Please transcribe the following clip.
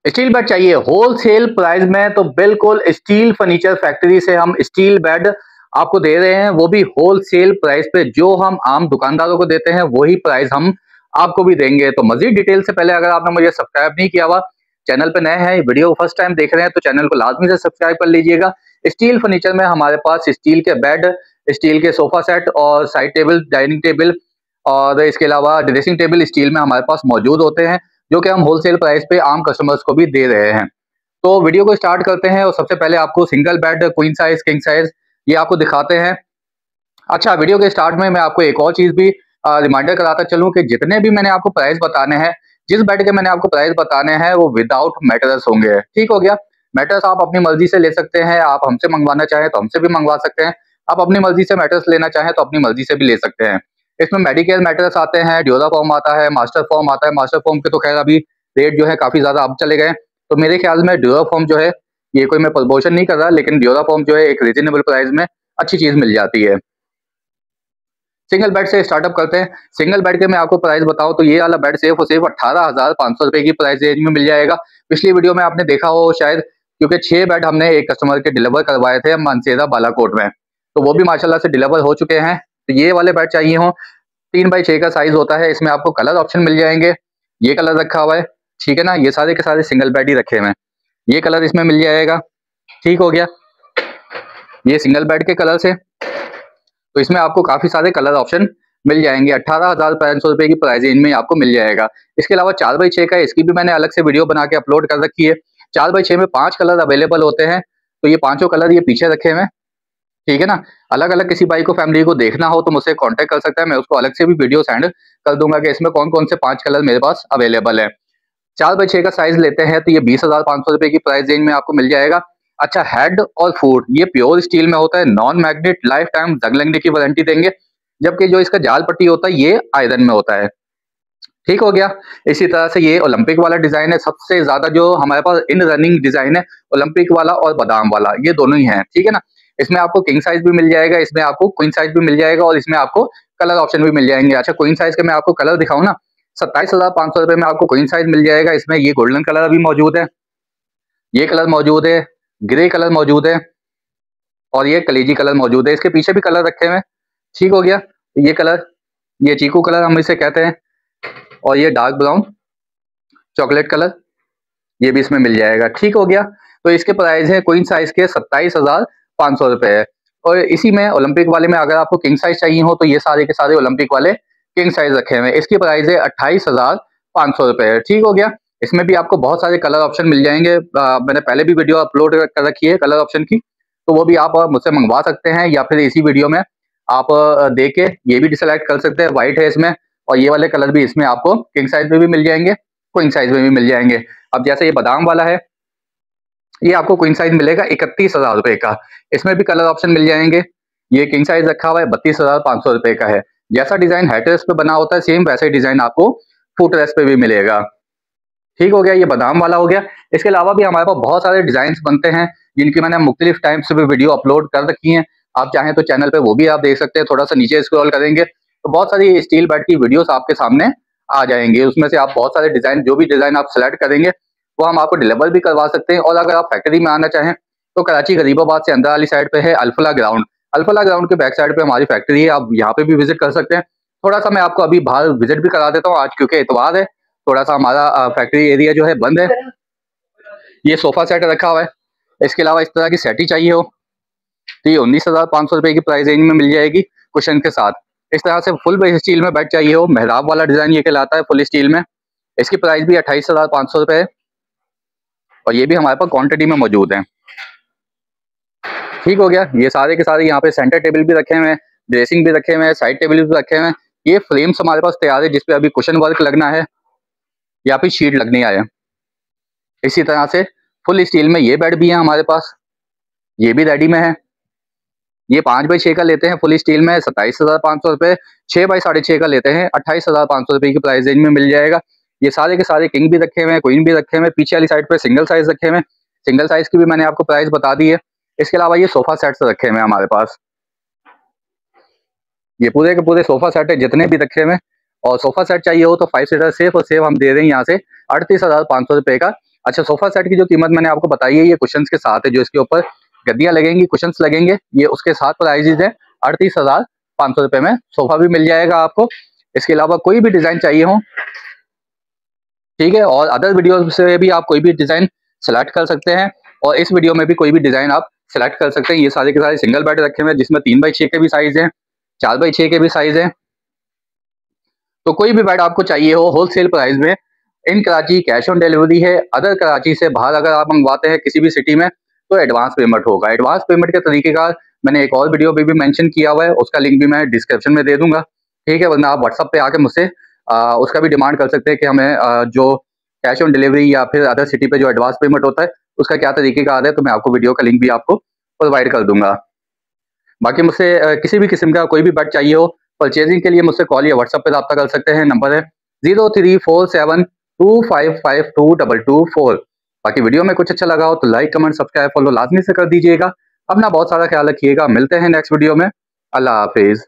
Steel bed चाहिए wholesale price में तो बिल्कुल स्टील फर्नीचर फैक्ट्री से हम स्टील बेड आपको दे रहे हैं, वो भी होलसेल प्राइस पे। जो हम आम दुकानदारों को देते हैं वही प्राइस हम आपको भी देंगे। तो मजीद डिटेल से पहले अगर आपने मुझे सब्सक्राइब नहीं किया हुआ, चैनल पे नए हैं, वीडियो फर्स्ट टाइम देख रहे हैं, तो चैनल को लाजमी से सब्सक्राइब कर लीजिएगा। स्टील फर्नीचर में हमारे पास स्टील के बेड, स्टील के सोफा सेट और साइड टेबल, डाइनिंग टेबल और इसके अलावा ड्रेसिंग टेबल स्टील में हमारे पास मौजूद होते हैं, जो कि हम होलसेल प्राइस पे आम कस्टमर्स को भी दे रहे हैं। तो वीडियो को स्टार्ट करते हैं और सबसे पहले आपको single bed, queen size, king size ये आपको दिखाते हैं। अच्छा, वीडियो के स्टार्ट में मैं आपको एक और चीज भी रिमाइंडर कराता चलूं कि जितने भी मैंने आपको प्राइस बताने हैं, जिस बेड के मैंने आपको प्राइस बताने हैं वो विदाउट मैट्रेस होंगे। ठीक हो गया। मैट्रेस आप अपनी मर्जी से ले सकते हैं, आप हमसे मंगवाना चाहें तो हमसे भी मंगवा सकते हैं, आप अपनी मर्जी से मैट्रेस लेना चाहें तो अपनी मर्जी से भी ले सकते हैं। इसमें मेडिकेयर मैट्रेस आते हैं, ड्यूरा फॉर्म आता है, मास्टर फॉर्म आता है। मास्टर फॉर्म के तो खैर अभी रेट जो है काफी ज्यादा अब चले गए, तो मेरे ख्याल में ड्यूरा फॉर्म जो है, ये कोई मैं प्रमोशन नहीं कर रहा, लेकिन ड्यूरा फॉर्म जो है एक रीजनेबल प्राइस में अच्छी चीज मिल जाती है। सिंगल बेड से स्टार्टअप करते हैं। सिंगल बेड के मैं आपको प्राइस बताऊं तो ये वाला बेड सिर्फ और सिर्फ 18,500 रुपए की प्राइस रेंज में मिल जाएगा। पिछली वीडियो में आपने देखा हो शायद, क्योंकि 6 बेड हमने एक कस्टमर के डिलीवर करवाए थे मानसेरा बालाकोट में, तो वो भी माशाल्लाह से डिलीवर हो चुके हैं। तो ये वाले बेड चाहिए हो, 3x6 का साइज होता है, इसमें आपको कलर ऑप्शन मिल जाएंगे। ये कलर रखा हुआ है, ठीक है ना, ये सारे के सारे सिंगल बेड ही रखे हुए हैं, ये कलर इसमें मिल जाएगा। ठीक हो गया, ये सिंगल बेड के कलर से, तो इसमें आपको काफी सारे कलर ऑप्शन मिल जाएंगे। 18,500 रुपए की प्राइस रेंज में आपको मिल जाएगा। इसके अलावा 4x6 का, इसकी भी मैंने अलग से वीडियो बना के अपलोड कर रखी है। 4x6 में 5 कलर अवेलेबल होते हैं, तो ये पांचों कलर ये पीछे रखे हुए हैं, ठीक है ना। अलग अलग किसी भाई को, फैमिली को देखना हो तो मुझसे कांटेक्ट कर सकता है, मैं उसको अलग से भी वीडियो सेंड कर दूंगा कि इसमें कौन कौन से 5 कलर मेरे पास अवेलेबल है। 4x6 का साइज लेते हैं तो ये 20,500 रुपए की प्राइस रेंज में आपको मिल जाएगा। अच्छा, हेड और फुट ये प्योर स्टील में होता है, नॉन मैग्नेट, लाइफ टाइम जंग लगने की वारंटी देंगे। जबकि जो इसका जाल पट्टी होता है ये आयरन में होता है। ठीक हो गया। इसी तरह से ये ओलंपिक वाला डिजाइन है, सबसे ज्यादा जो हमारे पास इन रनिंग डिजाइन है, ओलंपिक वाला और बादाम वाला, ये दोनों ही हैं, ठीक है ना। इसमें आपको किंग साइज भी मिल जाएगा, इसमें आपको क्वीन साइज भी मिल जाएगा और इसमें आपको कलर ऑप्शन भी मिल जाएंगे। अच्छा, क्वीन साइज के मैं आपको कलर दिखाऊं ना, 27,500 रुपए में आपको क्वीन साइज मिल जाएगा। इसमें ये गोल्डन कलर अभी मौजूद है, ये कलर मौजूद है, ग्रे कलर मौजूद है और ये कलेजी कलर मौजूद है। इसके पीछे भी कलर रखे हुए हैं। ठीक हो गया। ये कलर, ये चीकू कलर हम इसे कहते हैं, और ये डार्क ब्राउन चॉकलेट कलर, ये भी इसमें मिल जाएगा। ठीक हो गया। तो इसके प्राइस है क्वीन साइज के 27,500 रुपए है। और इसी में ओलंपिक वाले में अगर आपको किंग साइज चाहिए हो तो ये सारे के सारे ओलंपिक वाले किंग साइज रखे हुए हैं। इसकी प्राइस है 28,500 रुपए है। ठीक हो गया। इसमें भी आपको बहुत सारे कलर ऑप्शन मिल जाएंगे। मैंने पहले भी वीडियो अपलोड कर रखी है कलर ऑप्शन की, तो वो भी आप मुझसे मंगवा सकते हैं, या फिर इसी वीडियो में आप देख के ये भी डिसेलेक्ट कर सकते हैं। व्हाइट है इसमें, और ये वाले कलर भी इसमें आपको किंग साइज में भी मिल जाएंगे, क्वीन साइज में भी मिल जाएंगे। अब जैसे ये बादाम वाला है, ये आपको क्वीन साइज मिलेगा 31,000 रुपए का, इसमें भी कलर ऑप्शन मिल जाएंगे। ये किंग साइज रखा हुआ है, 32,500 रुपए का है। जैसा डिजाइन हेडरेस्ट पे बना होता है सेम वैसा ही डिजाइन आपको फुट रेस्ट पे भी मिलेगा। ठीक हो गया, ये बादाम वाला हो गया। इसके अलावा भी हमारे पास बहुत सारे डिजाइन बनते हैं, जिनकी मैंने मुख्तलिफ टाइम से भी वीडियो अपलोड कर रखी है। आप चाहें तो चैनल पे वो भी आप देख सकते हैं। थोड़ा सा नीचे स्क्रॉल करेंगे तो बहुत सारी स्टील बेड की वीडियोस आपके सामने आ जाएंगे। उसमें से आप बहुत सारे डिजाइन, जो भी डिजाइन आप सेलेक्ट करेंगे वो हम आपको डिलीवर भी करवा सकते हैं। और अगर आप फैक्ट्री में आना चाहें तो कराची गरीबाबाद से अंदर वाली साइड पे है अल्फला ग्राउंड। अल्फला ग्राउंड के बैक साइड पे हमारी फैक्ट्री है, आप यहाँ पे भी विजिट कर सकते हैं। थोड़ा सा मैं आपको अभी बाहर विजिट भी करा देता हूँ आज, क्योंकि इतवार है, थोड़ा सा हमारा फैक्ट्री एरिया जो है बंद है। ये सोफा सेट रखा हुआ है। इसके अलावा इस तरह की सेट ही चाहिए हो तो ये 19,500 रुपए की प्राइस रेंज में मिल जाएगी कुशन के साथ। इस तरह से फुल बेस स्टील में बेड चाहिए हो, मेहराब वाला डिजाइन ये कहलाता है, फुल स्टील में, इसकी प्राइस भी 28,500 रुपए है और ये भी हमारे पास क्वांटिटी में मौजूद है। ठीक हो गया। ये सारे के सारे यहाँ पे सेंटर टेबल भी रखे हुए हैं, ड्रेसिंग भी रखे हुए हैं, साइड टेबल भी रखे हुए हैं। ये फ्रेम्स हमारे पास तैयार है, जिसपे अभी कुशन वर्क लगना है या फिर शीट लगनी है। इसी तरह से फुल स्टील में ये बेड भी है हमारे पास, ये भी रेडी में है। ये 5x6 का लेते हैं फुल स्टील में 27,500 रुपए, 6x6.5 का लेते हैं 28,500 रुपए की प्राइस रेंज में मिल जाएगा। ये सारे के सारे किंग भी रखे हुए हैं, क्वीन भी रखे हुए हैं। पीछे वाली साइड पे सिंगल साइज रखे हुए हैं, सिंगल साइज की भी मैंने आपको प्राइस बता दी है। इसके अलावा ये सोफा सेट्स रखे हुए हैं हमारे पास, ये पूरे के पूरे सोफा सेट है जितने भी रखे हुए हैं। और सोफा सेट चाहिए हो तो 5 सीटर सिर्फ और सिर्फ हम दे रहे हैं यहाँ से 38,500 रुपए का अच्छा, सोफा सेट की जो कीमत मैंने आपको बताई है ये कुशंस के साथ है, जो इसके ऊपर गद्दियां लगेंगी, कुशंस लगेंगे, ये उसके साथ प्राइजेज है। 38,500 रुपए में सोफा भी मिल जाएगा आपको। इसके अलावा कोई भी डिजाइन चाहिए हो, ठीक है, और अदर वीडियो से भी आप कोई भी डिजाइन सेलेक्ट कर सकते हैं, और इस वीडियो में भी कोई भी डिजाइन आप सेलेक्ट कर सकते हैं। ये सारे के सारे सिंगल बेड रखे हुए हैं, जिसमें 3x6 के भी साइज हैं, 4x6 के भी साइज हैं। तो कोई भी बेड आपको चाहिए हो होलसेल प्राइस में, इन कराची कैश ऑन डिलीवरी है। अदर कराची से बाहर अगर आप मंगवाते हैं किसी भी सिटी में तो एडवांस पेमेंट होगा। एडवांस पेमेंट के तरीकेकार मैंने एक और वीडियो में भी मेंशन किया हुआ है, उसका लिंक भी मैं डिस्क्रिप्शन में दे दूंगा, ठीक है। वरना आप व्हाट्सअप पे आके मुझसे उसका भी डिमांड कर सकते हैं कि हमें जो कैश ऑन डिलीवरी या फिर अदर सिटी पे जो एडवांस पेमेंट होता है उसका क्या तरीकेकार है, तो मैं आपको वीडियो का लिंक भी आपको प्रोवाइड कर दूंगा। बाकी मुझसे किसी भी किस्म का कोई भी बेड चाहिए हो, परचेजिंग के लिए मुझसे कॉल या व्हाट्सएप पे रब्ता कर सकते हैं। नंबर है 034725522224। बाकी वीडियो में कुछ अच्छा लगा हो तो लाइक कमेंट सब्सक्राइब फॉलो लाजमी से कर दीजिएगा। अपना बहुत सारा ख्याल रखिएगा। मिलते हैं नेक्स्ट वीडियो में। अल्लाह हाफिज।